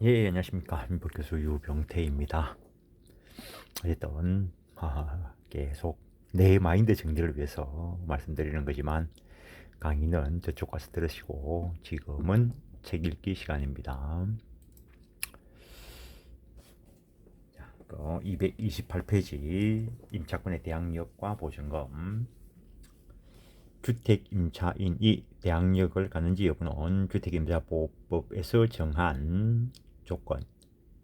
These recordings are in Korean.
예, 안녕하십니까. 민법교수 유병태입니다. 어쨌든 계속 내 마인드 정리를 위해서 말씀드리는 거지만 강의는 저쪽 가서 들으시고 지금은 책 읽기 시간입니다. 228페이지 임차권의 대항력과 보증금. 주택 임차인이 대항력을 갖는지 여부는 주택임대차보호법에서 정한 조건,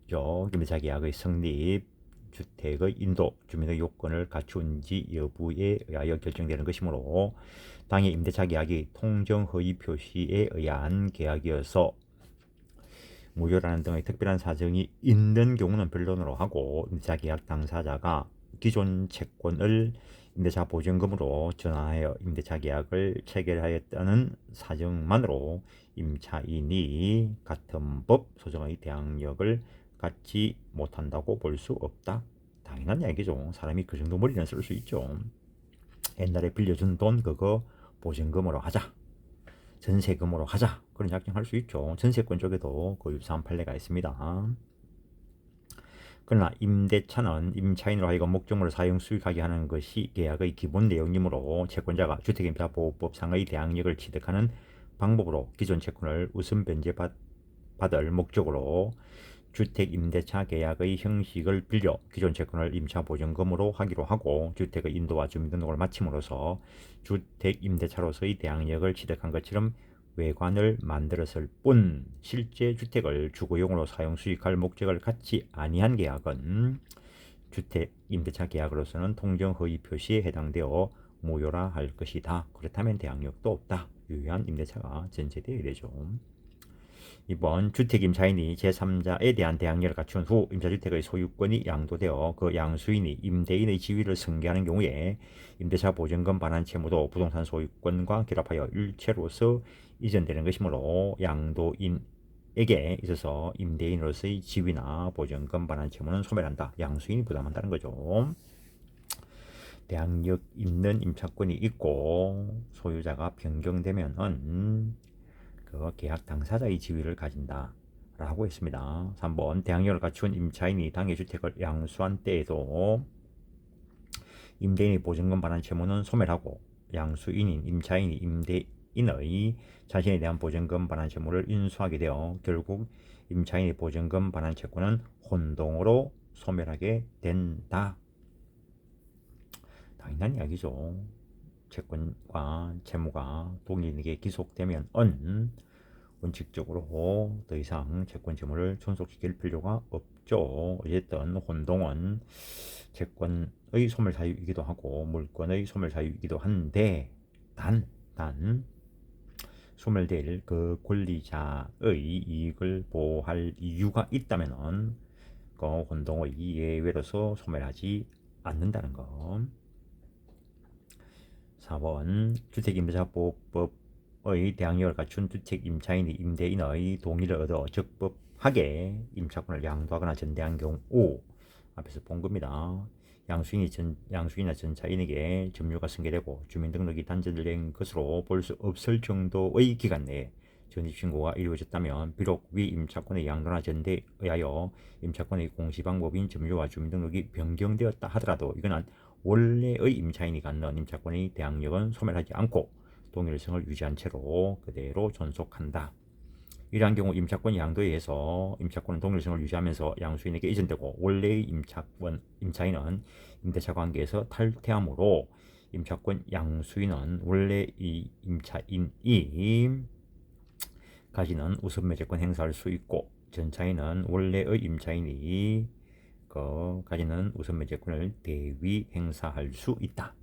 임대차 계약의 성립, 주택의 인도, 주민의 요건을 갖춘지 여부에 의하여 결정되는 것이므로 당의 임대차 계약이 통정허위 표시에 의한 계약이어서 무효라는 등의 특별한 사정이 있는 경우는 변론으로 하고, 임대차 계약 당사자가 기존 채권을 임대차 보증금으로 전환하여 임대차 계약을 체결하였다는 사정만으로 임차인이 같은 법 소정의 대항력을 갖지 못한다고 볼 수 없다. 당연한 이야기죠. 사람이 그 정도 머리는 쓸 수 있죠. 옛날에 빌려준 돈 그거 보증금으로 하자, 전세금으로 하자, 그런 약정할 수 있죠. 전세권 쪽에도 그 유사한 판례가 있습니다. 그러나 임대차는 임차인으로 하여금 목적물을 사용 수익하게 하는 것이 계약의 기본 내용이므로 채권자가 주택임대차보호법상의 대항력을 취득하는 방법으로 기존 채권을 우선 변제받을 목적으로 주택임대차 계약의 형식을 빌려 기존 채권을 임차보증금으로 하기로 하고, 주택의 인도와 주민등록을 마침으로써 주택임대차로서의 대항력을 취득한 것처럼 외관을 만들었을 뿐 실제 주택을 주거용으로 사용 수익할 목적을 갖지 아니한 계약은 주택임대차 계약으로서는 통정허위 표시에 해당되어 무효라 할 것이다. 그렇다면 대항력도 없다. 유효한 임대차가 전제되어야 되죠. 이번 주택임차인이 제3자에 대한 대항력을 갖춘 후 임차주택의 소유권이 양도되어 그 양수인이 임대인의 지위를 승계하는 경우에 임대차 보증금 반환 채무도 부동산 소유권과 결합하여 일체로서 이전되는 것이므로 양도인에게 있어서 임대인으로서의 지위나 보증금 반환 채무는 소멸한다. 양수인이 부담한다는 거죠. 대항력 있는 임차권이 있고 소유자가 변경되면은 그 계약 당사자의 지위를 가진다 라고 했습니다. 3번 대항력을 갖춘 임차인이 당의 주택을 양수한 때에도 임대인의 보증금 반환 채무는 소멸하고 양수인인 임차인이 임대인의 자신에 대한 보증금 반환 채무를 인수하게 되어 결국 임차인의 보증금 반환 채권은 혼동으로 소멸하게 된다. 당연한 이야기죠. 채권과 채무가 동일하게 기속되면 원칙적으로 더 이상 채권 채무를 존속시킬 필요가 없죠. 어쨌든 혼동은 채권의 소멸 사유이기도 하고 물권의 소멸 사유이기도 한데, 단 소멸될 그 권리자의 이익을 보호할 이유가 있다면은 그 혼동의 예외로서 소멸하지 않는다는 것. 4번 주택임대차보호법의 대항력을 갖춘 주택임차인이 임대인의 동의를 얻어 적법하게 임차권을 양도하거나 전대한 경우, 앞에서 본 겁니다. 양수인이나 전차인에게 점유가 승계되고 주민등록이 단절된 것으로 볼 수 없을 정도의 기간 내에 전입신고가 이루어졌다면 비록 위 임차권의 양도나 전대에 의하여 임차권의 공시방법인 점유와 주민등록이 변경되었다 하더라도 이거는 원래의 임차인이 갖는 임차권의 대항력은 소멸하지 않고 동일성을 유지한 채로 그대로 존속한다. 이러한 경우 임차권 양도에 의해서 임차권은 동일성을 유지하면서 양수인에게 이전되고 원래의 임차인은 임대차 관계에서 탈퇴하므로 임차권 양수인은 원래의 임차인이 가지는 우선 매제권 행사할 수 있고 전차인은 원래의 임차인이 가지는 우선 매제권을 대위 행사할 수 있다.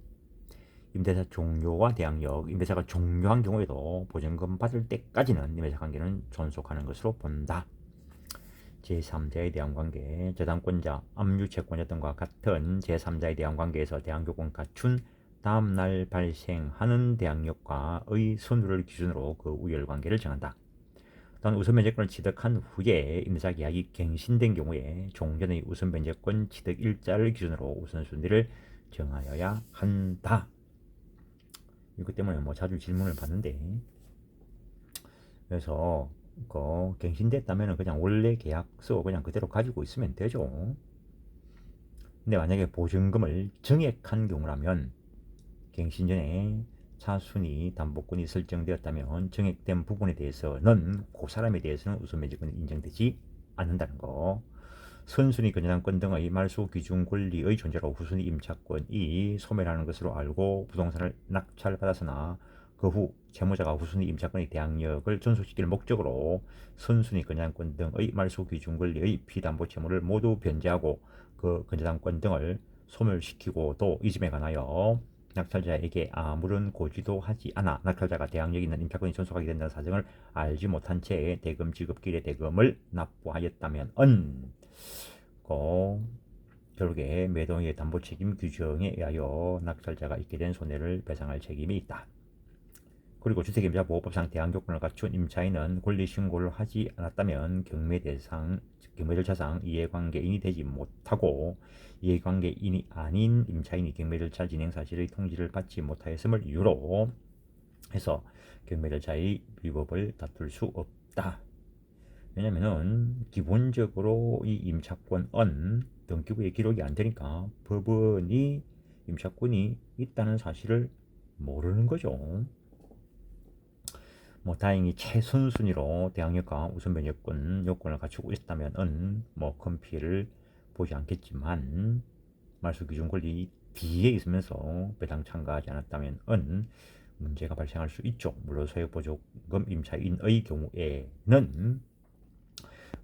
임대차 종료와 대항력, 임대차가 종료한 경우에도 보증금 받을 때까지는 임대차 관계는 존속하는 것으로 본다. 제3자에 대한 관계, 저당권자, 압류채권자 등과 같은 제3자에 대한 관계에서 대항조건 갖춘 다음날 발생하는 대항력과의 선후를 기준으로 그 우열관계를 정한다. 또한 우선변제권을 취득한 후에 임대차 계약이 갱신된 경우에 종전의 우선변제권 취득 일자를 기준으로 우선순위를 정하여야 한다. 이것 때문에 자주 질문을 받는데, 그래서 갱신됐다면 그냥 원래 계약서 그냥 그대로 가지고 있으면 되죠. 근데 만약에 보증금을 증액한 경우라면 갱신 전에 차순위 담보권이 설정되었다면 증액된 부분에 대해서는 그 사람에 대해서는 우선매집권이 인정되지 않는다는 거. 선순위 근저당권 등의 말소 기준 권리의 존재로 후순위 임차권이 소멸하는 것으로 알고 부동산을 낙찰받았으나 그 후 채무자가 후순위 임차권의 대항력을 존속시킬 목적으로 선순위 근저당권 등의 말소 기준 권리의 피담보 채무를 모두 변제하고 그 근저당권 등을 소멸시키고 또 이 점에 관하여 낙찰자에게 아무런 고지도 하지 않아 낙찰자가 대항력 있는 임차권이 존속하게 된다는 사정을 알지 못한 채 대금 지급기일에 대금을 납부하였다면 결국에 매도인의 담보책임 규정에 의하여 낙찰자가 있게 된 손해를 배상할 책임이 있다. 그리고 주택임차보호법상 대항요건을 갖춘 임차인은 권리신고를 하지 않았다면 경매절차상 이해관계인이 되지 못하고 이해관계인이 아닌 임차인이 경매절차 진행 사실의 통지를 받지 못하였음을 이유로 해서 경매절차의 위법을 다툴 수 없다. 왜냐면은 기본적으로 이 임차권은 등기부에 기록이 안 되니까 법원이 임차권이 있다는 사실을 모르는 거죠. 다행히 최선순위로 대항력과 우선변제권 요건을 갖추고 있다면은 큰 피해를 보지 않겠지만 말소 기준 권리 뒤에 있으면서 배당 참가하지 않았다면은 문제가 발생할 수 있죠. 물론 소액보조금 임차인의 경우에는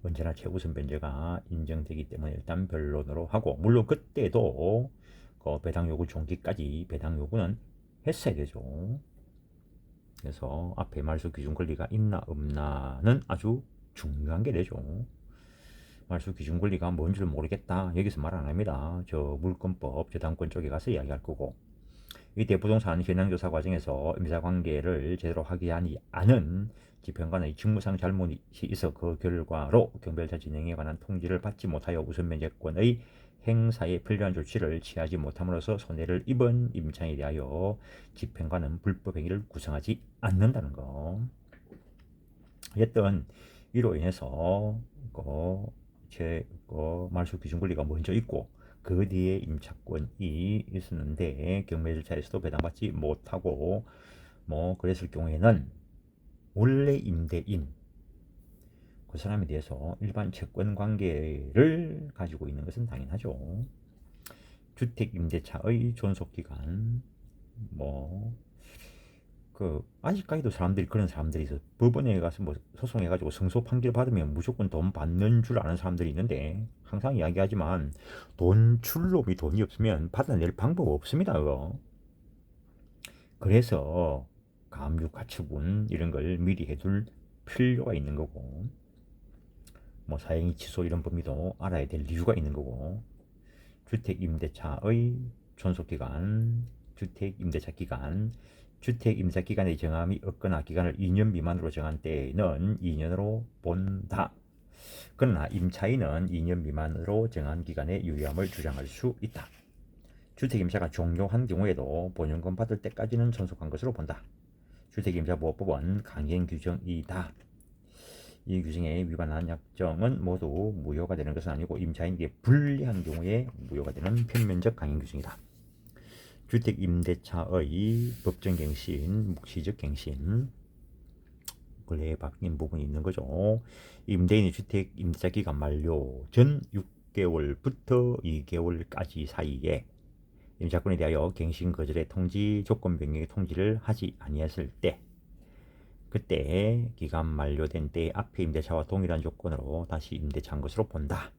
언제나 최우선 변제가 인정되기 때문에 일단 변론으로 하고, 물론 그때도 배당 요구 종기까지 배당 요구는 했어야 되죠. 그래서 앞에 말소 기준 권리가 있나 없나는 아주 중요한 게 되죠. 말소 기준 권리가 뭔 줄 모르겠다 여기서 말 안 합니다. 저 물권법 저당권 쪽에 가서 이야기할 거고, 이 대부동산 현황조사 과정에서 임사관계를 제대로 확인하지 않은 집행관의 직무상 잘못이 있어 그 결과로 경별자 진행에 관한 통지를 받지 못하여 우선면제권의 행사에 필요한 조치를 취하지 못함으로써 손해를 입은 임차인에 대하여 집행관은 불법 행위를 구성하지 않는다는 거. 어쨌든 이로 인해서 말소 기준 권리가 먼저 있고 그 뒤에 임차권이 있었는데 경매 절차에서도 배당받지 못하고 그랬을 경우에는 원래 임대인 그 사람에 대해서 일반 채권 관계를 가지고 있는 것은 당연하죠. 주택 임대차의 존속 기간 아직까지도 그런 사람들이 있어. 법원에 가서 소송해가지고 승소 판결 받으면 무조건 돈 받는 줄 아는 사람들이 있는데, 항상 이야기하지만 돈줄놈이 돈이 없으면 받아낼 방법 없습니다. 그거. 그래서 감유 가처분 이런 걸 미리 해둘 필요가 있는 거고, 사행위 취소 이런 범위도 알아야 될 이유가 있는 거고, 주택 임대차의 존속 기간, 주택 임대차 기간, 주택 임차 기간의 정함이 없거나 기간을 2년 미만으로 정한 때에는 2년으로 본다. 그러나 임차인은 2년 미만으로 정한 기간에 유효함을 주장할 수 있다. 주택 임차가 종료한 경우에도 보증금 받을 때까지는 존속한 것으로 본다. 주택임차보호법은 강행 규정이다. 이 규정에 위반한 약정은 모두 무효가 되는 것은 아니고 임차인에게 불리한 경우에 무효가 되는片면적 강행 규정이다. 주택 임대차의 법정갱신, 묵시적 갱신 원래 바뀐 부분이 있는 거죠. 임대인이 주택 임대차 기간 만료 전 6개월부터 2개월까지 사이에 임차권에 대하여 갱신 거절의 통지, 조건 변경의 통지를 하지 아니했을 때, 그때 기간 만료된 때 앞에 임대차와 동일한 조건으로 다시 임대차한 것으로 본다.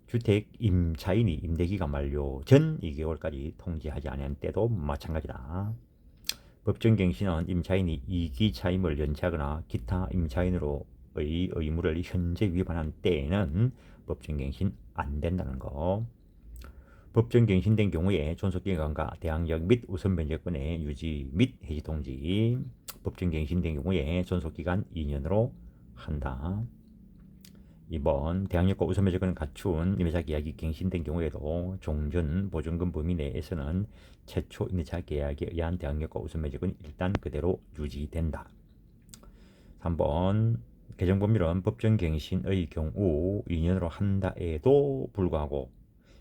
주택 임차인이 임대기간 만료 전 2개월까지 통지하지 않은 때도 마찬가지다. 법정갱신은 임차인이 이기차임을 연체하거나 기타 임차인으로의 의무를 현재 위반한 때에는 법정갱신 안 된다는 거. 법정갱신된 경우에 존속기간과 대항력 및 우선변제권의 유지 및 해지 통지. 법정갱신된 경우에 존속기간 2년으로 한다. 2번 대항력과 우선변제권을 갖춘 임대차 계약이 갱신된 경우에도 종전 보증금 범위 내에서는 최초 임대차 계약에 의한 대항력과 우선변제권이 일단 그대로 유지된다. 3번 개정법률은 법정갱신의 경우 2년으로 한다에도 불구하고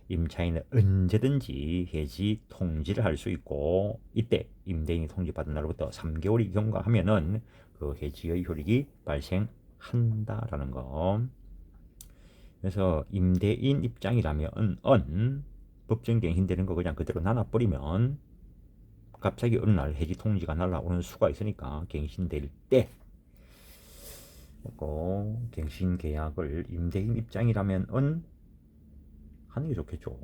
임차인은 언제든지 해지 통지를 할 수 있고 이때 임대인이 통지받은 날로부터 3개월이 경과하면은 그 해지의 효력이 발생한다라는 거. 그래서 임대인 입장이라면 법정갱신되는 거 그냥 그대로 놔놔버리면 갑자기 어느 날 해지 통지가 날라오는 수가 있으니까 갱신될 때 갱신 계약을 임대인 입장이라면 하는 게 좋겠죠.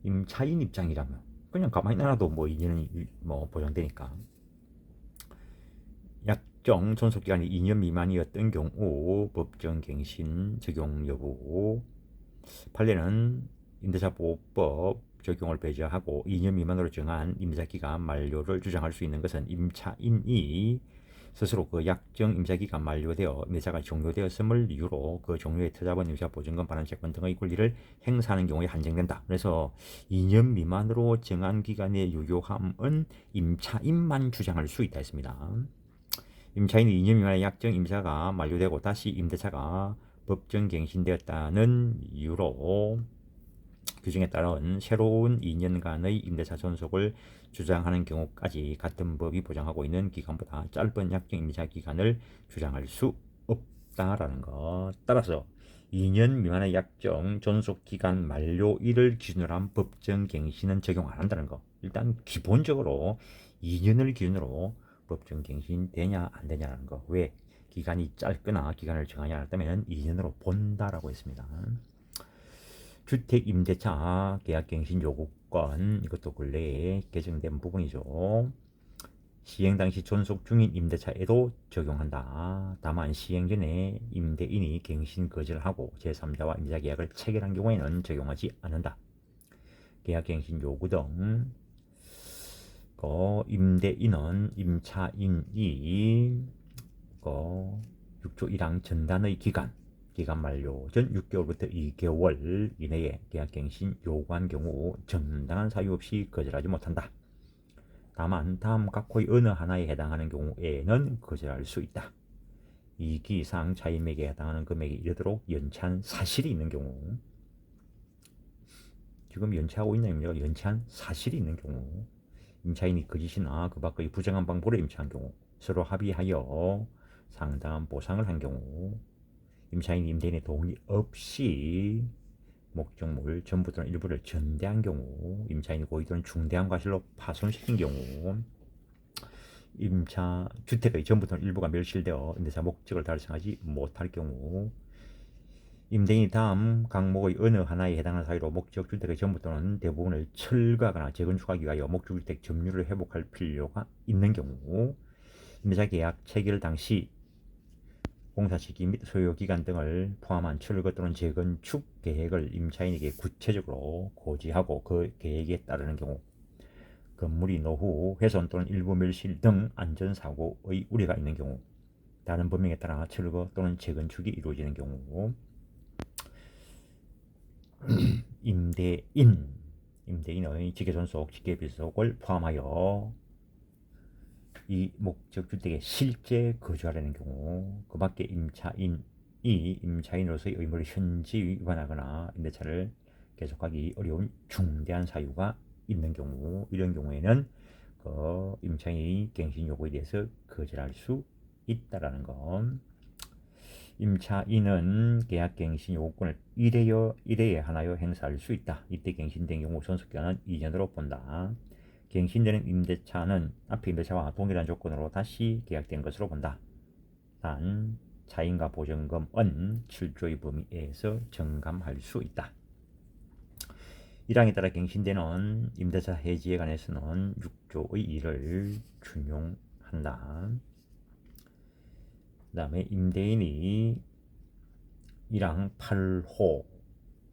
임차인 입장이라면 그냥 가만히 놔둬도 뭐 2년이 뭐 보장되니까. 약정 존속 기간이 2년 미만이었던 경우 법정갱신 적용 여부. 판례는 임대차 보호법 적용을 배제하고 2년 미만으로 정한 임대차 기간 만료를 주장할 수 있는 것은 임차인이 스스로 그 약정 임차 기간 만료되어 임대차가 종료되었음을 이유로 그 종료의 투자분 임차 보증금 반환 채권 등의 권리를 행사하는 경우에 한정된다. 그래서 2년 미만으로 정한 기간의 유효함은 임차인만 주장할 수 있다 했습니다. 임차인이 2년 미만의 약정 임차가 만료되고 다시 임대차가 법정갱신되었다는 이유로 규정에 따른 새로운 2년간의 임대차 존속을 주장하는 경우까지 같은 법이 보장하고 있는 기간보다 짧은 약정 임차 기간을 주장할 수 없다라는 것. 따라서 2년 미만의 약정 존속 기간 만료일을 기준으로 한 법정갱신은 적용 안 한다는 거. 일단 기본적으로 2년을 기준으로 법정갱신 되냐 안 되냐라는 거. 왜 기간이 짧거나 기간을 정하냐 했다면 2년으로 본다라고 했습니다. 주택임대차 계약갱신 요구권, 이것도 근래에 개정된 부분이죠. 시행 당시 존속 중인 임대차에도 적용한다. 다만 시행 전에 임대인이 갱신 거절을 하고 제3자와 임대차 계약을 체결한 경우에는 적용하지 않는다. 계약갱신 요구 등 임대인은 임차인이 6조 1항 전단의 기간 만료 전 6개월부터 2개월 이내에 계약갱신 요구한 경우 정당한 사유 없이 거절하지 못한다. 다만 다음 각호의 어느 하나에 해당하는 경우에는 거절할 수 있다. 2기 이상 차임액에 해당하는 금액이 이르도록 연체한 사실이 있는 경우, 지금 연체하고 있는 임대가 연체한 사실이 있는 경우, 임차인이 거짓이나 그 밖의 부정한 방법으로 임차한 경우, 서로 합의하여 상당한 보상을 한 경우, 임차인 임대인의 동의 없이 목적물 전부 또는 일부를 전대한 경우, 임차인이 고의 또는 중대한 과실로 파손시킨 경우, 임차 주택의 전부 또는 일부가 멸실되어 임대차 목적을 달성하지 못할 경우, 임대인이 다음 항목의 어느 하나에 해당하는 사유로 목적 주택의 전부 또는 대부분을 철거하거나 재건축하기 위하여 목적 주택 점유를 회복할 필요가 있는 경우, 임대차 계약 체결 당시 공사 시기 및 소요 기간 등을 포함한 철거 또는 재건축 계획을 임차인에게 구체적으로 고지하고 그 계획에 따르는 경우, 건물이 노후 훼손 또는 일부 멸실 등 안전사고의 우려가 있는 경우, 다른 법령에 따라 철거 또는 재건축이 이루어지는 경우, 임대인의 직계존속, 직계비속을 포함하여 이 목적 주택에 실제 거주하려는 경우, 그 밖에 임차인이 임차인으로서의 의무를 현지 위반하거나 임대차를 계속하기 어려운 중대한 사유가 있는 경우, 이런 경우에는 그 임차인이 갱신 요구에 대해서 거절할 수 있다라는 것. 임차인은 계약갱신 요구권을 1회에 하나여 행사할 수 있다. 이때 갱신된 경우 존속기간은 2년으로 본다. 갱신되는 임대차는 앞의 임대차와 동일한 조건으로 다시 계약된 것으로 본다. 단 차임과 보증금은 7조의 범위에서 정감할 수 있다. 1항에 따라 갱신되는 임대차 해지에 관해서는 6조의 1을 준용한다. 그 다음에 임대인이 1항 8호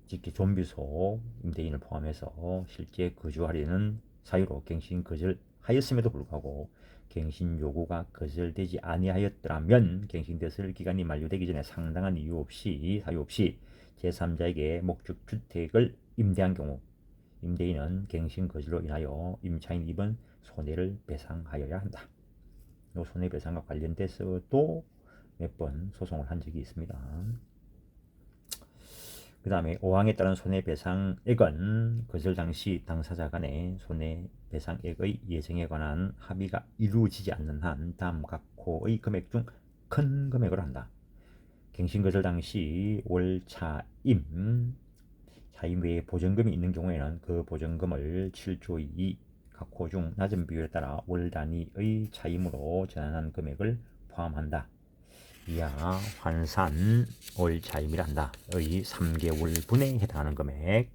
직계 좀비소 임대인을 포함해서 실제 거주하려는 사유로 갱신 거절하였음에도 불구하고 갱신 요구가 거절되지 아니하였더라면 갱신됐을 기간이 만료되기 전에 상당한 이유 없이 사유 없이 제3자에게 목적 주택을 임대한 경우, 임대인은 갱신 거절로 인하여 임차인이 입은 손해를 배상하여야 한다. 요 손해배상과 관련돼서도 몇 번 소송을 한 적이 있습니다. 그 다음에 5항에 따른 손해배상액은 거절 당시 당사자 간의 손해배상액의 예정에 관한 합의가 이루어지지 않는 한 다음 각호의 금액 중 큰 금액으로 한다. 갱신거절 당시 월 차임 외에 보전금이 있는 경우에는 그 보전금을 7조 2 각호 중 낮은 비율에 따라 월 단위의 차임으로 전환한 금액을 포함한다. 이하 환산 월 차임이란다. 의 3개월분에 해당하는 금액.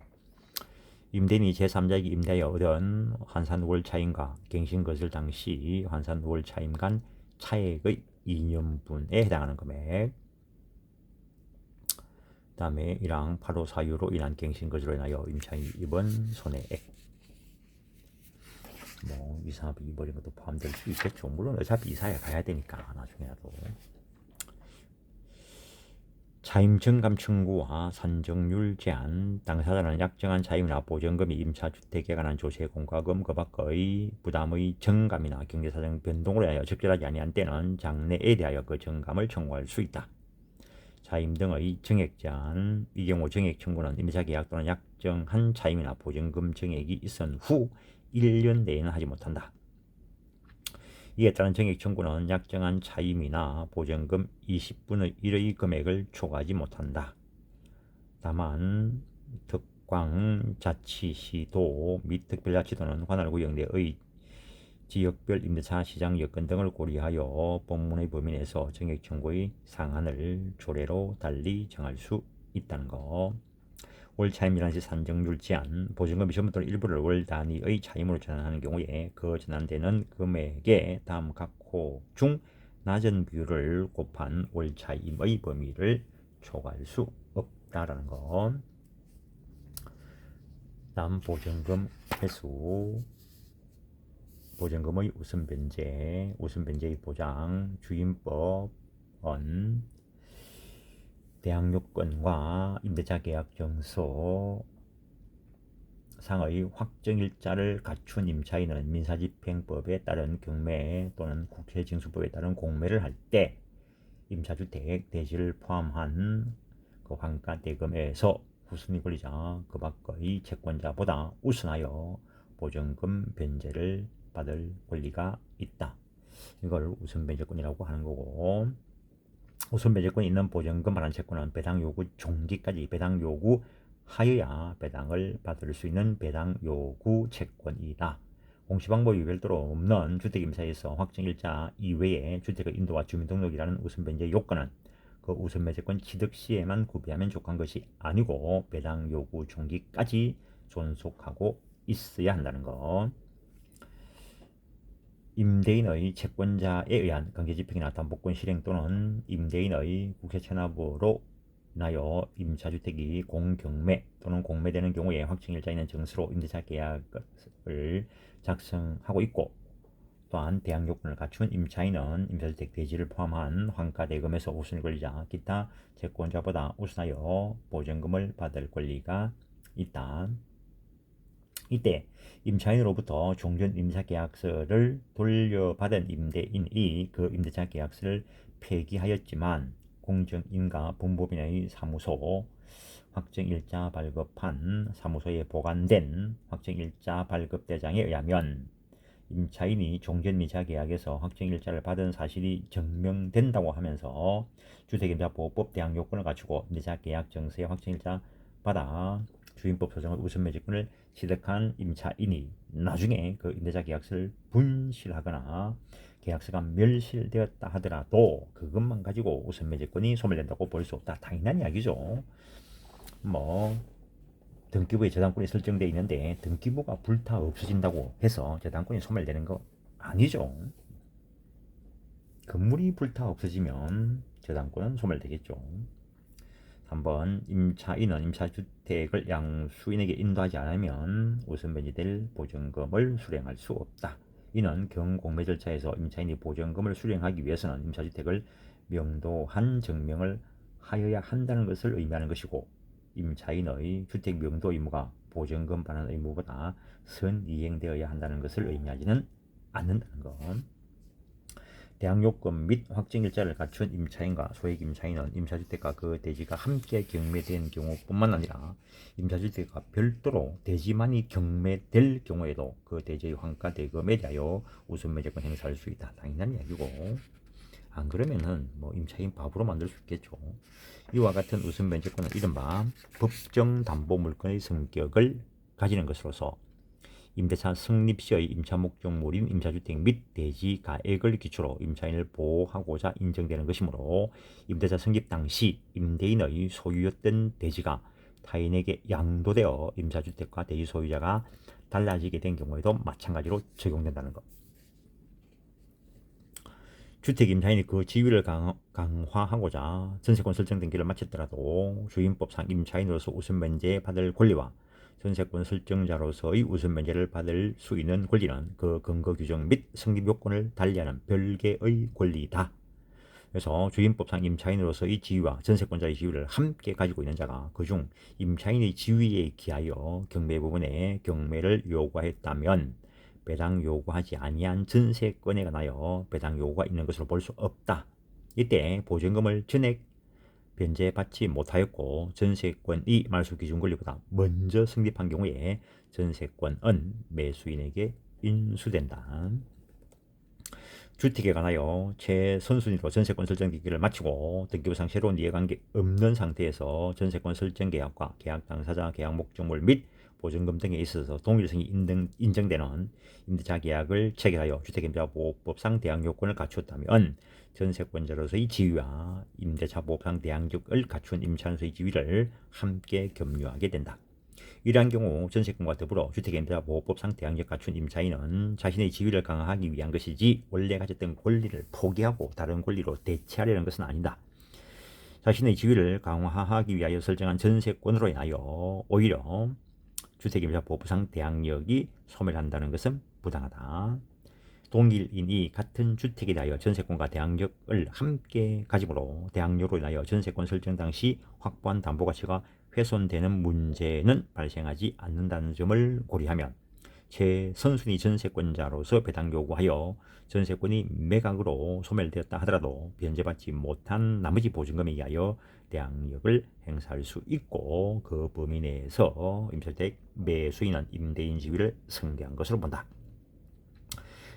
임대인이 제3자에게 임대하여 얻은 환산 월 차임과 갱신거절 당시 환산 월 차임 간 차액의 2년분에 해당하는 금액. 그 다음에 1항 8호 사유로 인한 갱신거절로 인하여 임차인이 입은 손해액. 뭐 이사비 뭐 이런 것도 포함될 수 있겠죠. 물론 어차피 이사에 가야 되니까 나중에라도. 차임 증감 청구와 산정률 제한. 당사자는 약정한 차임이나 보전금이 임차주택에 관한 조세 공과금 그 밖의 부담의 증감이나 경제사정 변동으로 인하여 적절하지 아니한 때는 장래에 대하여 그 증감을 청구할 수 있다. 차임 등의 증액 제한. 이 경우 증액 청구는 임차계약 또는 약정한 차임이나 보전금 증액이 있은 후 1년 내에는 하지 못한다. 이에 따른 증액 청구는 약정한 차임이나 보전금 20분의 1의 금액을 초과하지 못한다. 다만 특광자치시도 및 특별자치도는 관할구역 내의 지역별 임대차 시장 여건 등을 고려하여 법문의 범위 내에서 증액 청구의 상한을 조례로 달리 정할 수 있다는 것. 월 차임이라는 시 산정률 제한. 보증금이 전부 또는 일부를 월 단위의 차임으로 전환하는 경우에 그 전환되는 금액에 다음 각호 중 낮은 비율을 곱한 월 차임의 범위를 초과할 수 없다라는 것. 다음 보증금 회수. 보증금의 우선 변제, 우선 변제의 보장, 주임법은 대항 요건과 임대차 계약 정서 상의 확정일자를 갖춘 임차인은 민사집행법에 따른 경매 또는 국세징수법에 따른 공매를 할 때 임차주택 대지를 포함한 그 환가 대금에서 후순위 권리자 그 밖의 채권자보다 우선하여 보증금 변제를 받을 권리가 있다. 이걸 우선 변제권이라고 하는 거고, 우선 변제권이 있는 보증금 반환 채권은 배당 요구 종기까지 배당 요구 하여야 배당을 받을 수 있는 배당 요구 채권이다. 공시방법이 별도로 없는 주택임차에서 확정일자 이외에 주택의 인도와 주민등록이라는 우선 변제 요건은 그 우선 변제권 취득 시에만 구비하면 족한 것이 아니고 배당 요구 종기까지 존속하고 있어야 한다는 것. 임대인의 채권자에 의한 관계집행이나 담보권 실행 또는 임대인의 국세 체납으로 인하여 임차주택이 공경매 또는 공매되는 경우에 확정일자 있는 증서로 임대차 계약을 작성하고 있고, 또한 대항 요건을 갖춘 임차인은 임차주택 대지를 포함한 환가대금에서 우선의 권리자 기타 채권자보다 우선하여 보전금을 받을 권리가 있다. 이때 임차인으로부터 종전 임차계약서를 돌려받은 임대인이 그 임대차 계약서를 폐기하였지만 공정인가 법무법인의 사무소 확정일자 발급한 사무소에 보관된 확정일자 발급대장에 의하면 임차인이 종전 임차계약에서 확정일자를 받은 사실이 증명된다고 하면서 주택임차보호법 대항 요건을 갖추고 임대차계약 정서에 확정일자 받아 주임법 소정의 우선 매집권을 취득한 임차인이 나중에 그 임대차 계약서를 분실하거나 계약서가 멸실되었다 하더라도 그것만 가지고 우선 매집권이 소멸된다고 볼 수 없다. 당연한 이야기죠. 뭐 등기부에 저당권이 설정되어 있는데 등기부가 불타 없어진다고 해서 저당권이 소멸되는 거 아니죠. 건물이 불타 없어지면 저당권은 소멸되겠죠. 3번 임차인은 임차주택을 양수인에게 인도하지 않으면 우선 변제될 보증금을 수령할 수 없다. 이는 경공매 절차에서 임차인이 보증금을 수령하기 위해서는 임차주택을 명도한 증명을 하여야 한다는 것을 의미하는 것이고, 임차인의 주택 명도 의무가 보증금 반환 의무보다 선이행되어야 한다는 것을 의미하지는 않는다는 것. 대항요건 및 확정일자를 갖춘 임차인과 소액 임차인은 임차주택과 그 대지가 함께 경매된 경우뿐만 아니라 임차주택과 별도로 대지만이 경매될 경우에도 그 대지의 환가 대금에 대하여 우선 매제권 행사할 수 있다. 당연한 이야기고, 안 그러면은 뭐 임차인 바보로 만들 수 있겠죠. 이와 같은 우선 면제권은 이른바 법정 담보 물건의 성격을 가지는 것으로서 임대차 성립 시의 임차 목적물인 임차주택 및 대지 가액을 기초로 임차인을 보호하고자 인정되는 것이므로 임대차 성립 당시 임대인의 소유였던 대지가 타인에게 양도되어 임차주택과 대지 소유자가 달라지게 된 경우에도 마찬가지로 적용된다는 것. 주택 임차인이 그 지위를 강화하고자 전세권 설정 등기를 마쳤더라도 주임법상 임차인으로서 우선 면제 받을 권리와 전세권 설정자로서의 우선 면제를 받을 수 있는 권리는 그 근거 규정 및 성립 요건을 달리하는 별개의 권리다. 그래서 주임법상 임차인으로서의 지위와 전세권자의 지위를 함께 가지고 있는 자가 그중 임차인의 지위에 기하여 경매 부분에 경매를 요구하였다면 배당 요구하지 아니한 전세권에 관하여 배당 요구가 있는 것으로 볼 수 없다. 이때 보증금을 전액 변제받지 못하였고 전세권이 말소 기준 권리보다 먼저 성립한 경우에 전세권은 매수인에게 인수된다. 주택에 관하여 최선순위로 전세권 설정 등기를 마치고 등기부상 새로운 이해관계 없는 상태에서 전세권 설정 계약과 계약 당사자 계약 목적물 및 보증금 등에 있어서 동일성이 인정되는 임대차 계약을 체결하여 주택임대차보호법상 대항요건을 갖추었다면 전세권자로서의 지위와 임대차보호법상 대항력을 갖춘 임차인으로서의 지위를 함께 겸유하게 된다. 이러한 경우 전세권과 더불어 주택임대차보호법상 대항력 갖춘 임차인은 자신의 지위를 강화하기 위한 것이지 원래 가졌던 권리를 포기하고 다른 권리로 대체하려는 것은 아니다. 자신의 지위를 강화하기 위하여 설정한 전세권으로 인하여 오히려 주택임대차보호법상 대항력이 소멸한다는 것은 부당하다. 동일인이 같은 주택에 대하여 전세권과 대항력을 함께 가지므로 대항력으로 인하여 전세권 설정 당시 확보한 담보가치가 훼손되는 문제는 발생하지 않는다는 점을 고려하면 최선순위 전세권자로서 배당 요구하여 전세권이 매각으로 소멸되었다 하더라도 변제받지 못한 나머지 보증금에 의하여 대항력을 행사할 수 있고 그 범위 내에서 임차주택 매수인은 임대인 지위를 승계한 것으로 본다.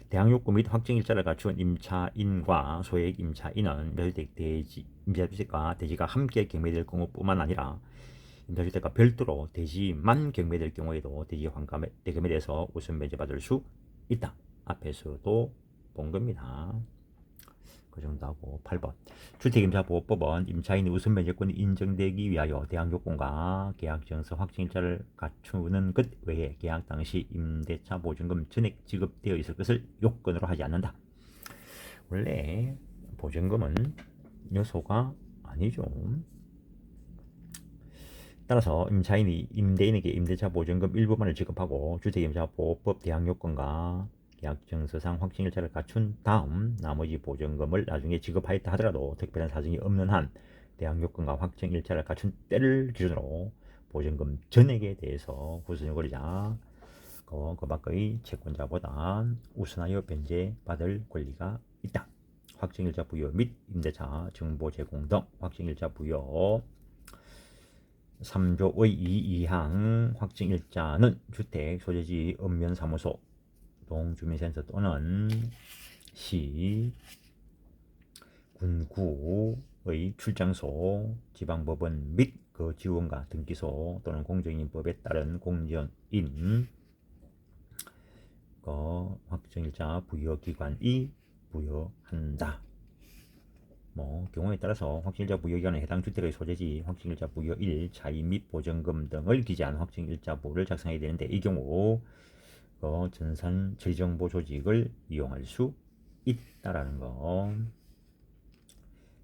대항요구 및 확정일자를 갖춘 임차인과 소액 임차인은 임차주택과 대지가 함께 경매될 경우뿐만 아니라 임차주택과 별도로 대지만 경매될 경우에도 대지 환가 대금에 대해서 우선 면제받을 수 있다. 앞에서도 본 겁니다. 그 정도 하고 8번 주택임차보호법은 임차인의 우선 면제권이 인정되기 위하여 대항요건과 계약정서 확정일자를 갖추는 것 외에 계약 당시 임대차 보증금 전액 지급되어 있을 것을 요건으로 하지 않는다. 원래 보증금은 요소가 아니죠. 따라서 임차인이 임대인에게 임대차 보증금 일부만을 지급하고 주택임차보호법 대항요건과 계약정서상 확정일자를 갖춘 다음 나머지 보증금을 나중에 지급하였다 하더라도 특별한 사정이 없는 한 대항요건과 확정일자를 갖춘 때를 기준으로 보증금 전액에 대해서 후순위 권리자 그 밖의 채권자보다 우선하여 변제받을 권리가 있다. 확정일자 부여 및 임대차 정보 제공 등 확정일자 부여 3조의 2항 확정일자는 주택 소재지 읍면사무소 동주민센터 또는 시, 군구의 출장소, 지방법원 및 그 지원과 등기소 또는 공정인법에 따른 공정인 확정일자 부여기관이 부여한다. 경우에 따라서 확정일자 부여기관은 해당 주택의 소재지 확정일자 부여일, 차임 및 보증금 등을 기재한 확정일자부를 작성해야 되는데 이 경우 전산 처리정보 조직을 이용할 수 있다라는 거.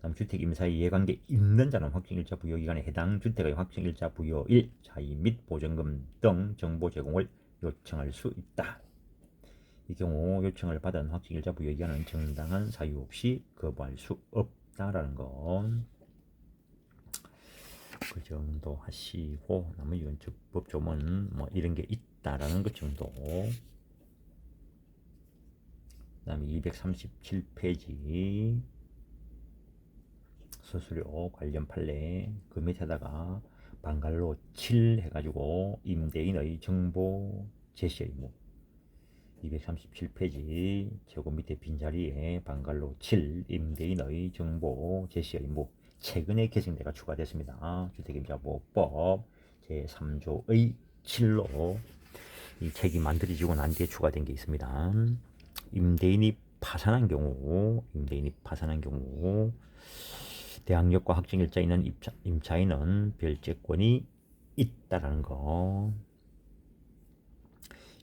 다음 주택 임차의 이해관계 있는 자는 확정일자 부여기간에 해당 주택의 확정일자 부여일, 차임 및 보증금 등 정보 제공을 요청할 수 있다. 이 경우 요청을 받은 확정일자 부여기간은 정당한 사유 없이 거부할 수 없다라는 거. 그 정도 하시고 나머지 원칙법 조문 이런 게 있다라는 것 정도. 다음에 237페이지 수수료 관련 판례 그 밑에다가 방갈로 7 해가지고 임대인의 정보 제시 의무 237페이지 최고 밑에 빈자리에 방갈로 7 임대인의 정보 제시 의무 최근에 개정돼가 추가됐습니다. 주택임자보호법 제3조의 7로 이 책이 만들어지고 난 뒤에 추가된 게 있습니다. 임대인이 파산한 경우 대항력과 확정일자 있는 임차인은 별채권이 있다라는 거.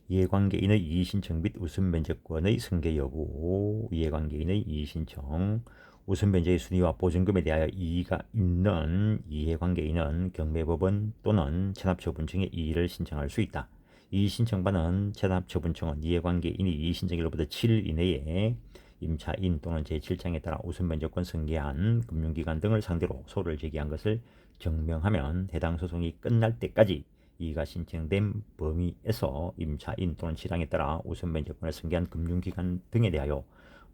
이해관계인의 이의신청 및 우선변제권의 승계 여부, 이해관계인의 이의신청, 우선변제의 순위와 보증금에 대하여 이의가 있는 이해관계인은 경매법원 또는 체납처분청에 이의를 신청할 수 있다. 이의신청반은 체납처분청은 이해관계인이 이의신청일로부터 7일 이내에 임차인 또는 제7장에 따라 우선변제권 승계한 금융기관 등을 상대로 소를 제기한 것을 증명하면 해당 소송이 끝날 때까지 이의가 신청된 범위에서 임차인 또는 지랑에 따라 우선변제권을 승계한 금융기관 등에 대하여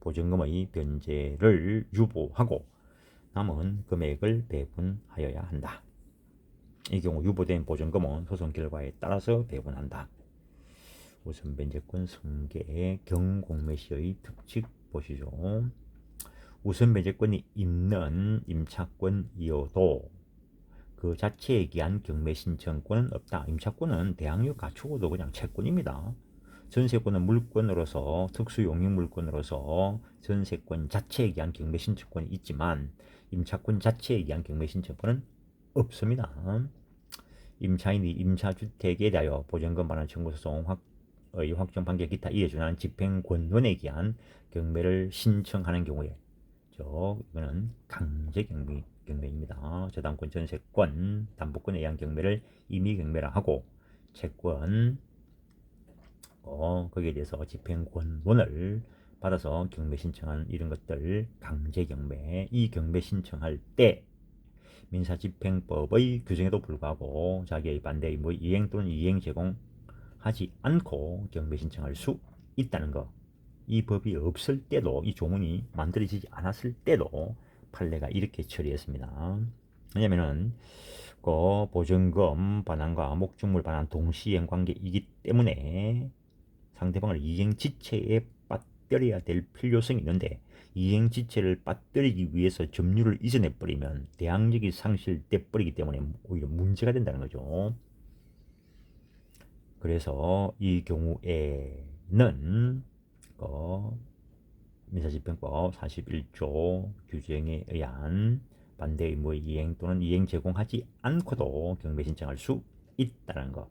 보증금의 변제를 유보하고 남은 금액을 배분하여야 한다. 이 경우 유보된 보증금은 소송 결과에 따라서 배분한다. 우선변제권 승계 경공매 시의 특징 보시죠. 우선변제권이 있는 임차권이어도 그 자체에 기한 경매 신청권은 없다. 임차권은 대항력 갖추고도 그냥 채권입니다. 전세권은 물권으로서 특수용익 물권으로서 전세권 자체에 기한 경매 신청권이 있지만 임차권 자체에 기한 경매 신청권은 없습니다. 임차인이 임차주택에 대하여 보증금 반환 청구소송 확정 판결 기타 이에 준하는 집행권론에 기한 경매를 신청하는 경우에 이거는 강제 경매입니다. 저당권, 전세권, 담보권에 의한 경매를 임의 경매라 하고 채권 거기에 대해서 집행권론을 받아서 경매 신청하는 이런 것들 강제 경매. 이 경매 신청할 때 민사집행법의 규정에도 불구하고 자기의 반대 의무 이행 또는 이행 제공하지 않고 경매 신청할 수 있다는 거. 이 법이 없을 때도 이 조문이 만들어지지 않았을 때도 판례가 이렇게 처리했습니다. 왜냐면은 그 보증금 반환과 목적물 반환 동시행 관계이기 때문에 상대방을 이행지체에 빠뜨려야 될 필요성이 있는데 이행지체를 빠뜨리기 위해서 점유를 이전해 버리면 대항력이 상실돼 버리기 때문에 오히려 문제가 된다는 거죠. 그래서 이 경우에는 민사집행법 41조 규정에 의한 반대 의무의 이행 또는 이행 제공하지 않고도 경매 신청할 수 있다는 것.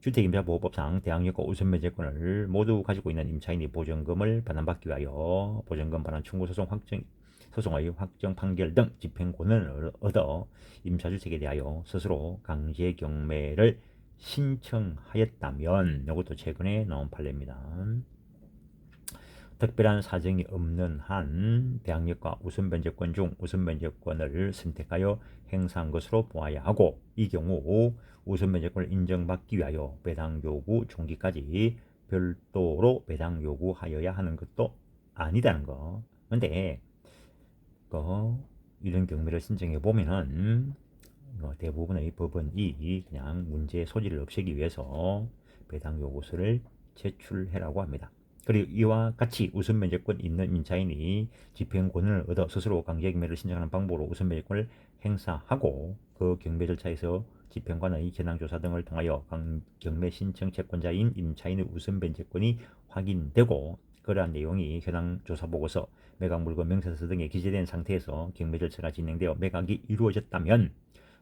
주택임차보호법상 대항력과 우선변제권을 모두 가지고 있는 임차인이 보증금을 반환받기 위하여 보증금 반환 청구 소송의 확정 판결 등 집행권을 얻어 임차주택에 대하여 스스로 강제 경매를 신청하였다면 이것도 최근에 나온 판례입니다. 특별한 사정이 없는 한 대항력과 우선변제권 중 우선변제권을 선택하여 행사한 것으로 보아야 하고 이 경우 우선변제권을 인정받기 위하여 배당 요구 종기까지 별도로 배당 요구하여야 하는 것도 아니다는 거. 근데 이런 경매를 신청해 보면은 대부분의 법원이 그냥 문제의 소지를 없애기 위해서 배당 요구서를 제출해라고 합니다. 그리고 이와 같이 우선변제권 있는 임차인이 집행권을 얻어 스스로 강제 경매를 신청하는 방법으로 우선변제권을 행사하고 그 경매 절차에서 집행관의 현황조사 등을 통하여 경매 신청 채권자인 임차인의 우선변제권이 확인되고 그러한 내용이 현황조사 보고서, 매각물건 명세서 등에 기재된 상태에서 경매 절차가 진행되어 매각이 이루어졌다면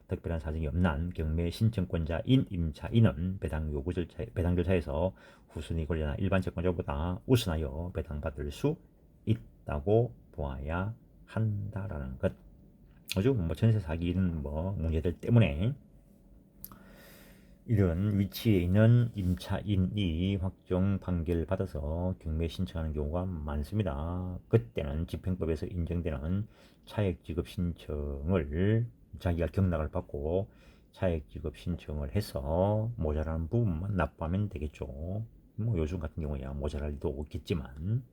특별한 사정이 없는 경매 신청권자인 임차인은 배당 절차에서 후순위 권리나 일반 채권자보다 우선하여 배당받을 수 있다고 보아야 한다라는 것. 요즘 전세 사기는 문제들 때문에 이런 위치에 있는 임차인이 확정 판결을 받아서 경매 신청하는 경우가 많습니다. 그때는 집행법에서 인정되는 차액지급 신청을 자기가 경락을 받고 차액지급 신청을 해서 모자란 부분만 납부하면 되겠죠. 요즘 같은 경우야 모자랄 리도 없겠지만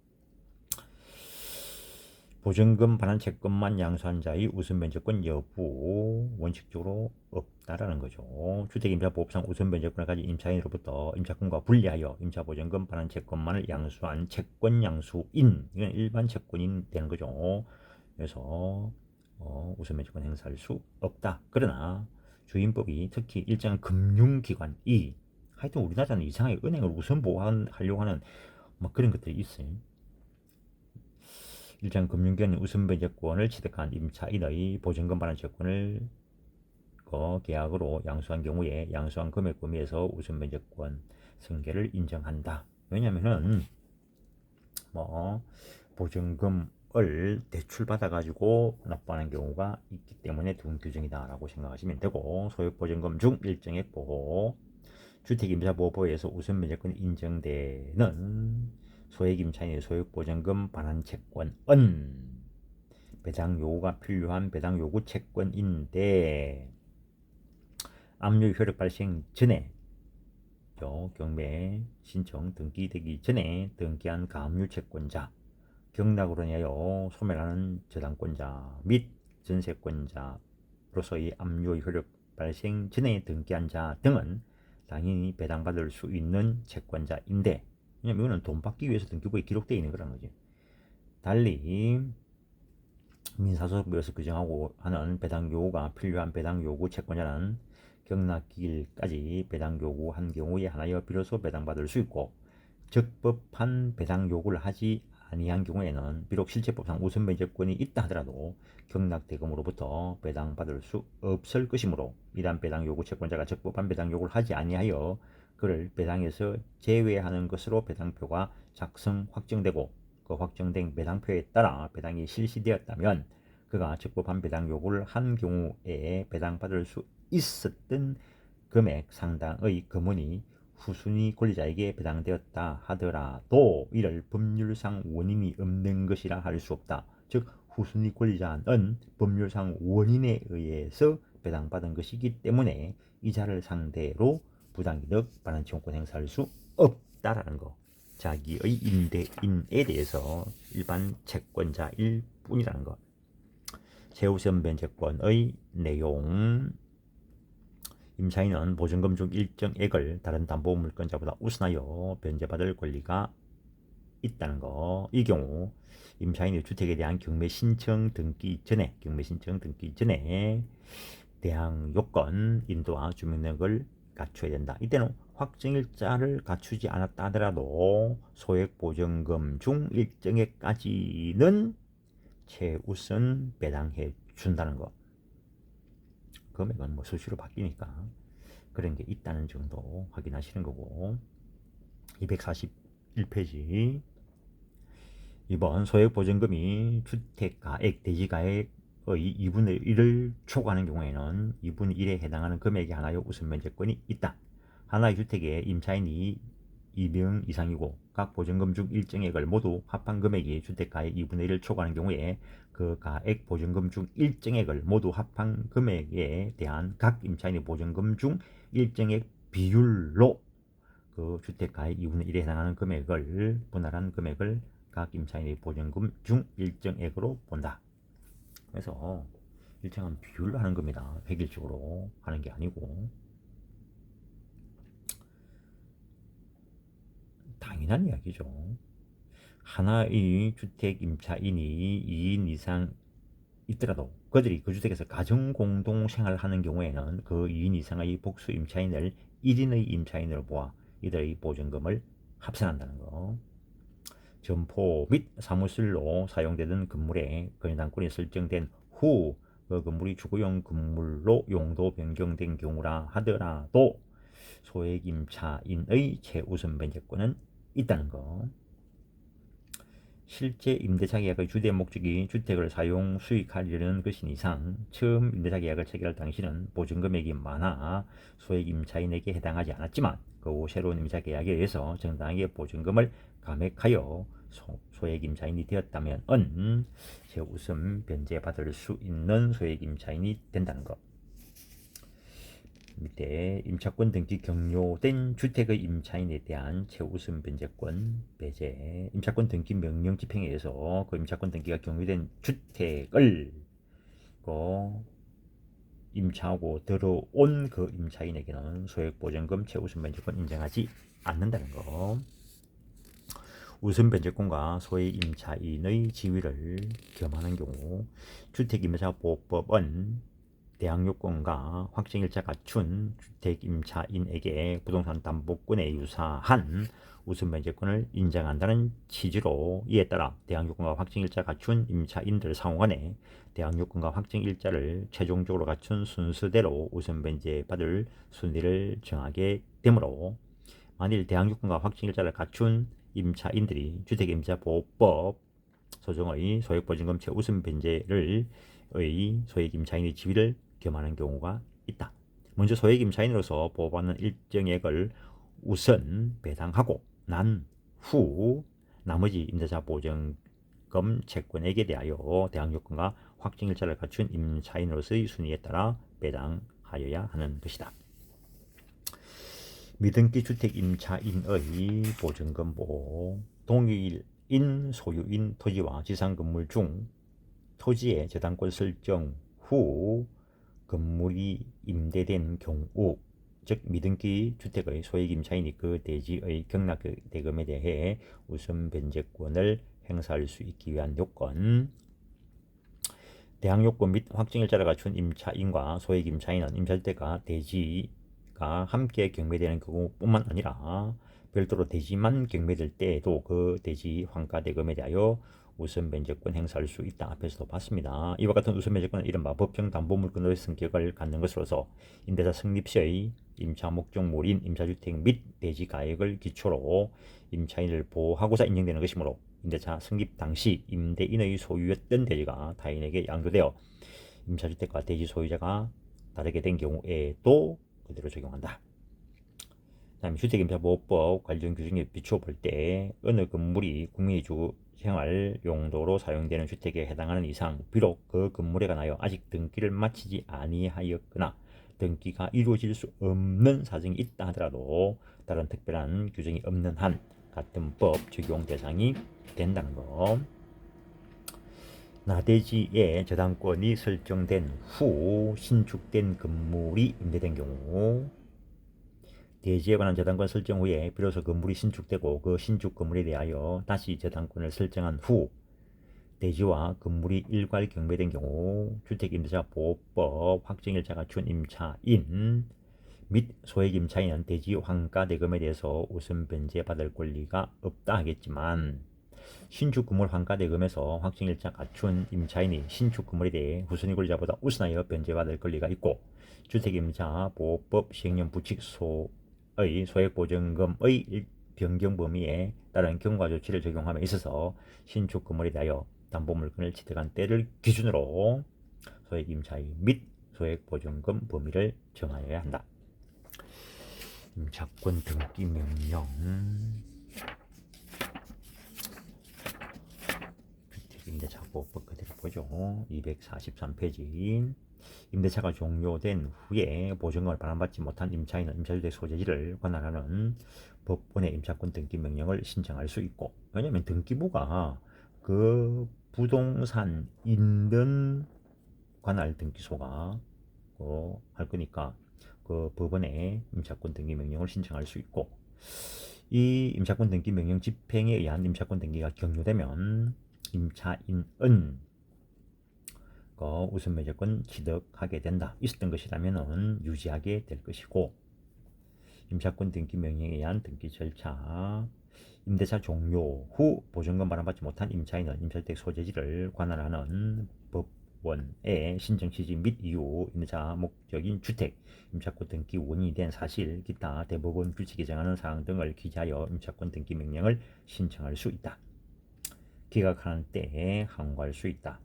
보증금 반환 채권만 양수한 자의 우선 변제권 여부 원칙적으로 없다라는 거죠. 주택임차보호법상 우선 변제권을 가진 임차인으로부터 임차권과 분리하여 임차보증금 반환 채권만을 양수한 채권 양수인, 이건 일반 채권인 되는 거죠. 그래서 우선 변제권 행사할 수 없다. 그러나 주임법이 특히 일정한 금융기관이, 하여튼 우리나라는 이상하게 은행을 우선 보호하려고 하는 막 그런 것들이 있어요. 일정 금융기관이 우선 변제권을 취득한 임차인의 보증금 반환 채권을 계약으로 양수한 경우에 양수한 금액 범위에서 우선 변제권 승계를 인정한다. 왜냐면은 보증금을 대출받아 가지고 납부하는 경우가 있기 때문에 둔 규정이다라고 생각하시면 되고, 소액보증금 중 일정액 보호, 주택임차보호법에서 우선 변제권이 인정되는 소액임차인의 소액보증금 반환 채권은 배당 요구가 필요한 배당 요구 채권인데, 압류 효력 발생 전에 경매 신청 등기되기 전에 등기한 가압류 채권자, 경락으로 인하여 소멸하는 저당권자 및 전세권자로서의 압류 효력 발생 전에 등기한 자 등은 당연히 배당받을 수 있는 채권자인데, 왜냐면 이거는 돈 받기 위해서 등기부에 기록되어 있는 거라는 거지. 달리 민사소송법에서 규정하고 하는 배당 요구가 필요한 배당 요구 채권자는 경락기일까지 배당 요구한 경우에 하나여 비로소 배당받을 수 있고, 적법한 배당 요구를 하지 아니한 경우에는 비록 실체법상 우선 변제권이 있다 하더라도 경락대금으로부터 배당받을 수 없을 것이므로, 이러한 배당 요구 채권자가 적법한 배당 요구를 하지 아니하여 그를 배당에서 제외하는 것으로 배당표가 작성 확정되고, 그 확정된 배당표에 따라 배당이 실시되었다면 그가 적법한 배당 요구를 한 경우에 배당받을 수 있었던 금액 상당의 금원이 후순위 권리자에게 배당되었다 하더라도 이를 법률상 원인이 없는 것이라 할 수 없다. 즉 후순위 권리자는 법률상 원인에 의해서 배당받은 것이기 때문에 이자를 상대로 부당이득 반환 채권권 행사할 수 없다라는 거. 자기의 임대인에 대해서 일반 채권자일 뿐이라는 것. 최우선 변제권의 내용. 임차인은 보증금 중 일정액을 다른 담보물권자보다 우선하여 변제받을 권리가 있다는 거. 이 경우 임차인의 주택에 대한 경매 신청 등기 전에 대항 요건, 인도와 주민등을 갖춰야 된다. 이때는 확정일자를 갖추지 않았다 하더라도 소액보증금 중 일정액까지는 최우선 배당해 준다는 거. 금액은 수시로 바뀌니까 그런 게 있다는 정도 확인하시는 거고. 241페이지. 이번 소액보증금이 주택가액, 대지가액의 2분의 1을 초과하는 경우에는 2분의 1에 해당하는 금액에 하나의 우선 변제권이 있다. 하나의 주택에 임차인이 2명 이상이고 각 보증금 중 일정액을 모두 합한 금액이 주택가액 2분의 1을 초과하는 경우에 그 가액 보증금 중 일정액을 모두 합한 금액에 대한 각 임차인의 보증금 중 일정액 비율로 그 주택가액 2분의 1에 해당하는 금액을 분할한 금액을 각 임차인의 보증금 중 일정액으로 본다. 그래서 일정한 비율로 하는 겁니다. 획일적으로 하는 게 아니고. 당연한 이야기죠. 하나의 주택 임차인이 2인 이상 있더라도 그들이 그 주택에서 가정공동 생활을 하는 경우에는 그 2인 이상의 복수 임차인을 1인의 임차인으로 보아 이들의 보증금을 합산한다는 거. 점포 및 사무실로 사용되던 건물에 건당권이 설정된 후 그 건물이 주거용 건물로 용도 변경된 경우라 하더라도 소액임차인의 최우선 변제권은 있다는 거. 실제 임대차 계약의 주된 목적이 주택을 사용 수익하려는 것인 이상 처음 임대차 계약을 체결할 당시는 보증금액이 많아 소액임차인에게 해당하지 않았지만 그 후 새로운 임대차 계약에 의해서 정당하게 보증금을 감액하여 소액임차인이 되었다면 최우선 변제받을 수 있는 소액임차인이 된다는 것. 밑에 임차권 등기 경료된 주택의 임차인에 대한 최우선 변제권 배제. 임차권 등기 명령 집행에 의해서 그 임차권 등기가 경료된 주택을 임차하고 들어온 그 임차인에게는 소액보전금 최우선 변제권 인정하지 않는다는 거. 우선 변제권과 소액 임차인의 지위를 겸하는 경우 주택임차보호법은 대항요건과 확정일자 갖춘 주택임차인에게 부동산 담보권에 유사한 우선 변제권을 인정한다는 취지로, 이에 따라 대항요건과 확정일자 갖춘 임차인들 상호간에 대항요건과 확정일자를 최종적으로 갖춘 순서대로 우선 변제받을 순위를 정하게 되므로, 만일 대항요건과 확정일자를 갖춘 임차인들이 주택임차보호법 소정의 소액보증금 최우선 변제를 소액임차인의 지위를 겸하는 경우가 있다. 먼저 소액임차인으로서 보호받는 일정액을 우선 배당하고 난 후 나머지 임대차 보증금 채권액에 대하여 대항요건과 확정일자를 갖춘 임차인으로서의 순위에 따라 배당하여야 하는 것이다. 미등기 주택 임차인의 보증금 보호. 동일인 소유인 토지와 지상 건물 중 토지의 저당권 설정 후 건물이 임대된 경우, 즉 미등기 주택의 소액 임차인이 그 대지의 경락 대금에 대해 우선 변제권을 행사할 수 있기 위한 요건. 대항요건 및 확정일자를 갖춘 임차인과 소액 임차인은 임차주택과 대지가 함께 경매되는 경우뿐만 아니라 별도로 대지만 경매될 때에도 그 대지 환가 대금에 대하여 우선 변제권 행사할 수 있다. 앞에서도 봤습니다. 이와 같은 우선 변제권은 이른바 법정 담보물권의 성격을 갖는 것으로서 임대차 성립 시의 임차 목적물인 임차주택 및 대지 가액을 기초로 임차인을 보호하고자 인정되는 것이므로, 임대차 성립 당시 임대인의 소유였던 대지가 타인에게 양도되어 임차주택과 대지 소유자가 다르게 된 경우에도 그대로 적용한다. 다음에 주택임차보호법 관련 규정에 비추어 볼 때 어느 건물이 국민의 주 생활 용도로 사용되는 주택에 해당하는 이상, 비록 그 건물에 관하여 아직 등기를 마치지 아니하였거나 등기가 이루어질 수 없는 사정이 있다 하더라도 다른 특별한 규정이 없는 한 같은 법 적용 대상이 된다는 거. 나대지에 저당권이 설정된 후 신축된 건물이 임대된 경우, 대지에 관한 저당권 설정 후에 비로소 건물이 신축되고 그 신축 건물에 대하여 다시 저당권을 설정한 후 대지와 건물이 일괄 경매된 경우 주택임대차보호법 확정일자가 준 임차인 및 소액임차인은 대지 환가 대금에 대해서 우선 변제받을 권리가 없다 하겠지만, 신축 건물 환가 대금에서 확정일자 갖춘 임차인이 신축 건물에 대해 후손의 권리자보다 우선하여 변제받을 권리가 있고, 주택임차보호법 시행령 부칙소의 소액보증금의 변경 범위에 따른 경과 조치를 적용함에 있어서 신축 건물에 대하여 담보물건을 취득한 때를 기준으로 소액임차인 및 소액보증금 범위를 정하여야 한다. 임차권 등기 명령. 주택임대차보호법 그대로 보죠. 243페이지. 임대차가 종료된 후에 보증금을 반환받지 못한 임차인은 임차주택 소재지를 관할하는 법원의 임차권 등기 명령을 신청할 수 있고, 왜냐하면 등기부가 그 부동산 있는 관할 등기소가 할 거니까 그 법원에 임차권 등기 명령을 신청할 수 있고, 이 임차권 등기 명령 집행에 의한 임차권 등기가 경료되면 임차인은 우선 변제권 취득하게 된다. 있었던 것이라면 유지하게 될 것이고, 임차권 등기 명령에 의한 등기 절차. 임대차 종료 후 보증금 반환받지 못한 임차인은 임차주택 소재지를 관할하는 법원에 신청 취지 및 이유, 임대차 목적인 주택, 임차권 등기 원인이 된 사실, 기타 대법원 규칙이 정하는 사항 등을 기재하여 임차권 등기 명령을 신청할 수 있다. 기각하는 때에 항고할 수 있다.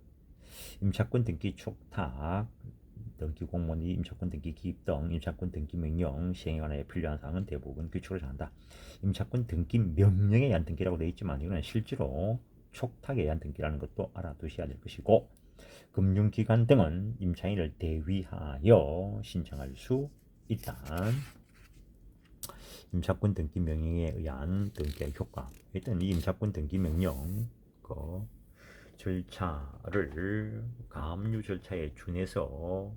임차권 등기 촉탁, 등기 공무원이 임차권 등기 기입 등 임차권 등기 명령 시행에 관하여 필요한 사항은 대부분 규칙으로 정한다. 임차권 등기 명령에 의한 등기라고 되어 있지만 이거는 실제로 촉탁에 의한 등기라는 것도 알아두셔야 될 것이고, 금융기관 등은 임차인을 대위하여 신청할 수 일단 임차권 등기 명령에 의한 등기의 효과. 일단 이 임차권 등기 명령 그 절차를 가압류 절차에 준해서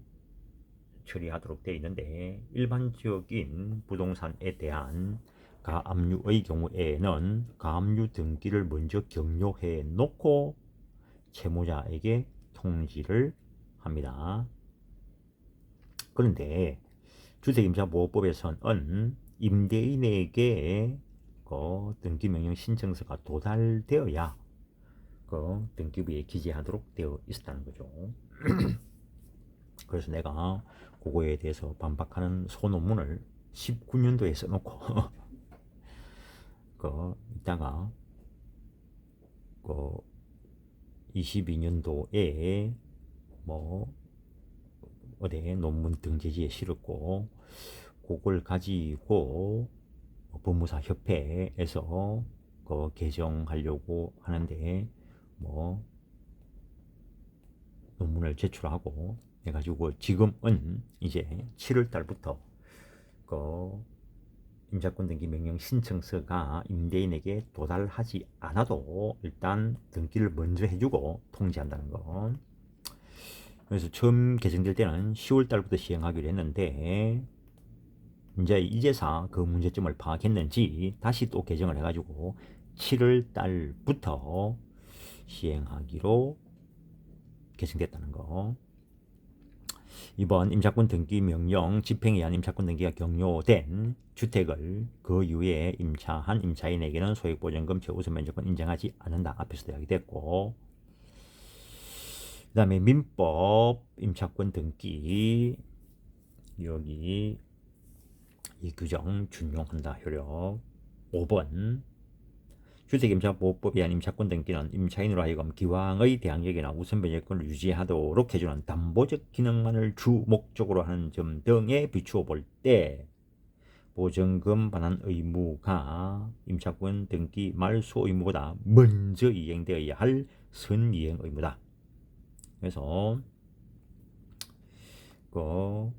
처리하도록 되어 있는데, 일반적인 부동산에 대한 가압류의 경우에는 가압류 등기를 먼저 격려해 놓고 채무자에게 통지를 합니다. 그런데 주택임차보호법에서는 임대인에게 그 등기명령 신청서가 도달되어야 그 등기부에 기재하도록 되어 있다는 거죠. 그래서 내가 그거에 대해서 반박하는 소논문을 19년도에 써놓고 그 이따가 그 22년도에 뭐 어디 논문 등재지에 실었고, 그걸 가지고 법무사 협회에서 그 개정하려고 하는데 뭐 논문을 제출하고 해가지고 지금은 이제 7월 달부터 그 임차권 등기 명령 신청서가 임대인에게 도달하지 않아도 일단 등기를 먼저 해주고 통지한다는 거. 그래서 처음 개정될 때는 10월 달부터 시행하기로 했는데, 이제 이제사 그 문제점을 파악했는지 다시 또 개정을 해가지고 7월 달부터 시행하기로 개정됐다는 거. 이번 임차권 등기 명령 집행에 의한 임차권 등기가 격려된 주택을 그 이후에 임차한 임차인에게는 소액보전금 최우선 면적권 인정하지 않는다. 앞에서도 이야기됐고, 그 다음에 민법 임차권 등기, 여기 이 규정 준용한다. 효력 5번 주택임차보호법에 의한 임차권 등기는 임차인으로 하여금 기왕의 대항력이나 우선 변제권을 유지하도록 해주는 담보적 기능만을 주 목적으로 하는 점 등에 비추어 볼 때 보증금 반환 의무가 임차권 등기 말소 의무보다 먼저 이행되어야 할 선이행 의무다. 그래서 그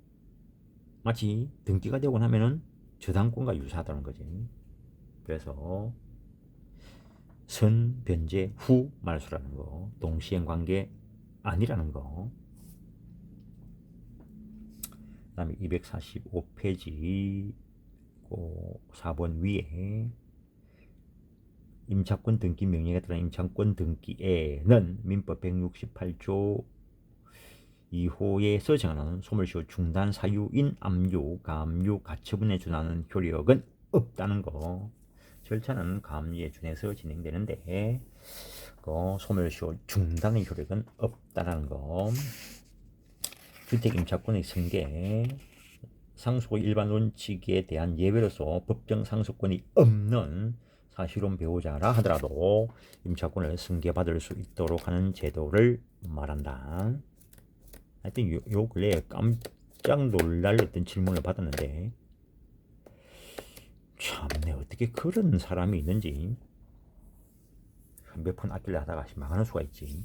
마치 등기가 되고 나면은 저당권과 유사하다는 거지. 그래서 선 변제 후 말소라는 거, 동시행 관계 아니라는 거. 그 다음에 245페이지 4번 위에 임차권 등기 명령에 따른 임차권 등기에는 민법 168조 2호에서 정하는 소멸시효 중단 사유인 압류, 가압류, 가처분에 준하는 효력은 없다는 거. 절차는 가압류에 준해서 진행되는데 그 소멸시효 중단의 효력은 없다는 거. 주택임차권의 승계, 상속의 일반 원칙에 대한 예외로서 법정 상속권이 없는 사실혼 배우자라 하더라도 임차권을 승계받을 수 있도록 하는 제도를 말한다. 하여튼 요 근래에 깜짝 놀랄 어떤 질문을 받았는데, 참내 어떻게 그런 사람이 있는지, 몇 푼 아낄래 하다가 망하는 수가 있지.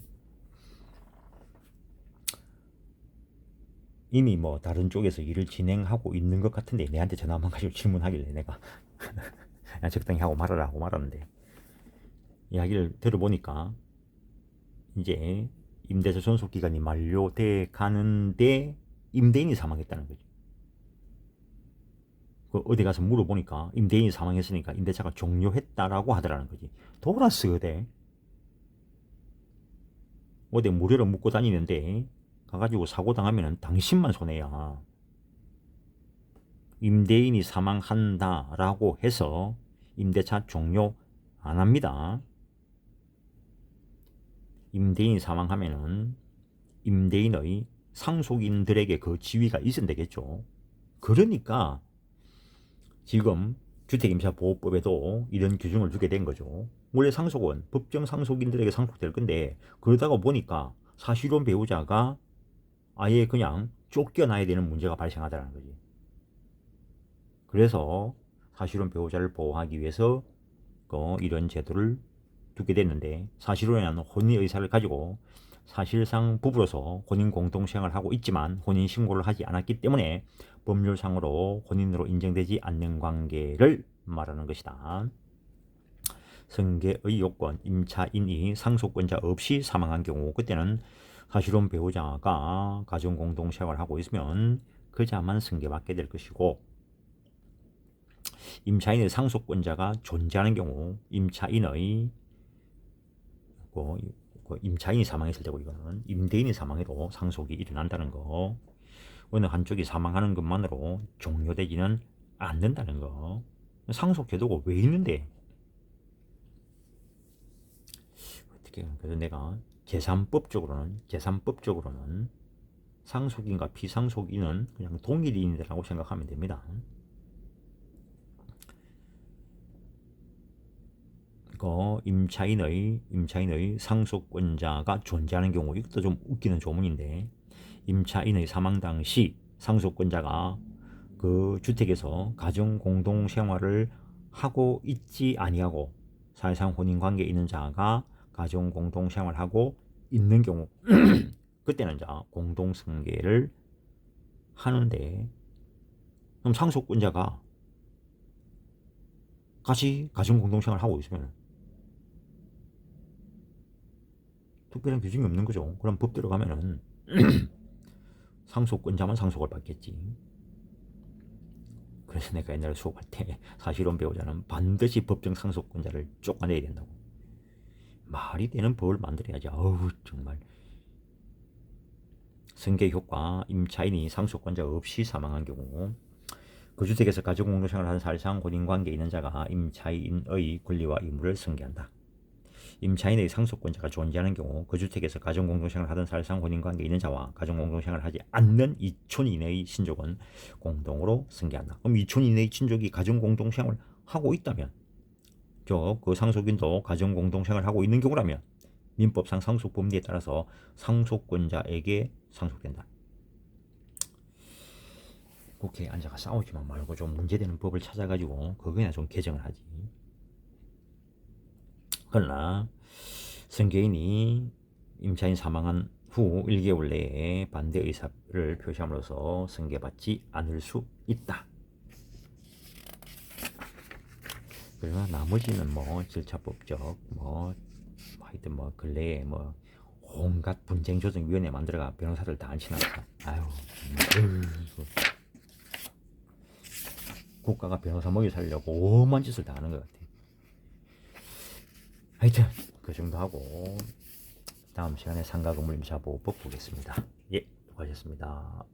이미 뭐 다른 쪽에서 일을 진행하고 있는 것 같은데 내한테 전화만 가지고 질문하길래 내가 그냥 적당히 하고 말아라 하고 말았는데, 이야기를 들어보니까 이제 임대차 존속 기간이 만료돼 가는데 임대인이 사망했다는 거죠. 그 어디 가서 물어보니까 임대인이 사망했으니까 임대차가 종료했다라고 하더라는 거지. 돌아쓰대. 어디 무료로 묻고 다니는데 가가지고 사고 당하면은 당신만 손해야. 임대인이 사망한다라고 해서 임대차 종료 안 합니다. 임대인이 사망하면은 임대인의 상속인들에게 그 지위가 있으면 되겠죠. 그러니까 지금 주택임차보호법에도 이런 규정을 두게 된 거죠. 원래 상속은 법정 상속인들에게 상속될 건데, 그러다가 보니까 사실혼 배우자가 아예 그냥 쫓겨나야 되는 문제가 발생하다는 거지. 그래서 사실혼 배우자를 보호하기 위해서 이런 제도를 두게 됐는데, 사실혼이라는 혼의 의사를 가지고 사실상 부부로서 혼인 공동생활을 하고 있지만 혼인 신고를 하지 않았기 때문에 법률상으로 혼인으로 인정되지 않는 관계를 말하는 것이다. 승계의 요건, 임차인이 상속권자 없이 사망한 경우, 그때는 사실혼 배우자가 가정 공동생활을 하고 있으면 그자만 승계받게 될 것이고, 임차인의 상속권자가 존재하는 경우 임차인의 임차인이 사망했을 때고, 이거는 임대인이 사망해도 상속이 일어난다는 거, 어느 한쪽이 사망하는 것만으로 종료되지는 않는다는 거. 상속 제도가 왜 있는데? 어떻게? 그래서 내가 재산법적으로는 상속인과 비상속인은 그냥 동일인이라고 생각하면 됩니다. 임차인의 상속권자가 존재하는 경우, 이것도 좀 웃기는 조문인데, 임차인의 사망 당시 상속권자가 그 주택에서 가정 공동 생활을 하고 있지 아니하고 사실상 혼인 관계에 있는 자가 가정 공동 생활하고 있는 경우 그때는 자 공동 승계를 하는데, 그럼 상속권자가 같이 가정 공동 생활을 하고 있으면 특별한 규정이 없는 거죠. 그럼 법대로 가면은 상속권자만 상속을 받겠지. 그래서 내가 옛날에 수업할 때 사실혼 배우자는 반드시 법정 상속권자를 쫓아내야 된다고. 말이 되는 법을 만들어야지. 어우 정말. 승계 효과, 임차인이 상속권자 없이 사망한 경우, 그 주택에서 가정공동생활을 하는 사실상 혼인관계에 있는 자가 임차인의 권리와 의무를 승계한다. 임차인의 상속권자가 존재하는 경우 그 주택에서 가정공동생활을 하던 사실상 혼인관계에 있는 자와 가정공동생활을 하지 않는 이촌 이내의 친족은 공동으로 승계한다. 그럼 이촌 이내의 친족이 가정공동생활을 하고 있다면, 그 상속인도 가정공동생활을 하고 있는 경우라면 민법상 상속법리에 따라서 상속권자에게 상속된다. 국회에 앉아가 싸우지만 말고 좀 문제되는 법을 찾아가지고 그거나 좀 개정을 하지. 그러나 승계인이 임차인 사망한 후 1개월 내에 반대 의사를 표시함으로써 승계받지 않을 수 있다. 그러나 나머지는 뭐 절차법적 하여튼 근래에 온갖 분쟁조정위원회 만들어가 변호사들 다 앉혀놨어. 아유, 국가가 변호사 먹여 살려고 오만 짓을 다 하는 것 같아. 하여튼 그 정도 하고 다음 시간에 상가건물임차보호법 보겠습니다. 예, 수고하셨습니다.